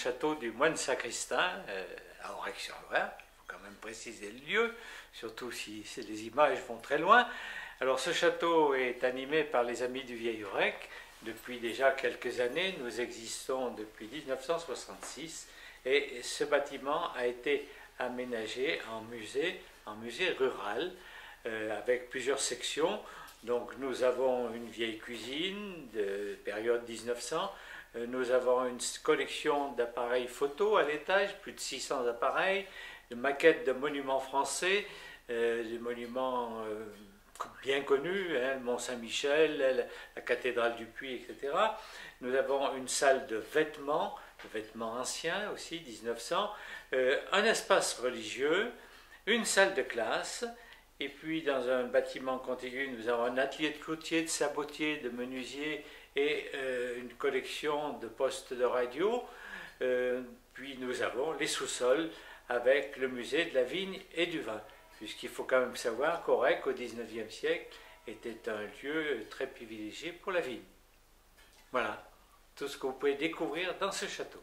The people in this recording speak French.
château du moine sacristain à Aurec-sur-Loire. Il faut quand même préciser le lieu, surtout si les images vont très loin. Alors ce château est animé par les Amis du Vieil Aurec. Depuis déjà quelques années, nous existons depuis 1966 et ce bâtiment a été aménagé en musée rural avec plusieurs sections. Donc nous avons une vieille cuisine de période 1900, nous avons une collection d'appareils photo à l'étage, plus de 600 appareils, de maquettes de monuments français, des monuments bien connus, hein, Mont-Saint-Michel, la cathédrale du Puy, etc. Nous avons une salle de vêtements anciens aussi, 1900, un espace religieux, une salle de classe, et puis dans un bâtiment contigu, nous avons un atelier de cloutier, de sabotier, de menuisier et une collection de postes de radio. Puis nous avons les sous-sols avec le musée de la vigne et du vin. Puisqu'il faut quand même savoir qu'Aurec, au XIXe siècle, était un lieu très privilégié pour la vigne. Voilà, tout ce que vous pouvez découvrir dans ce château.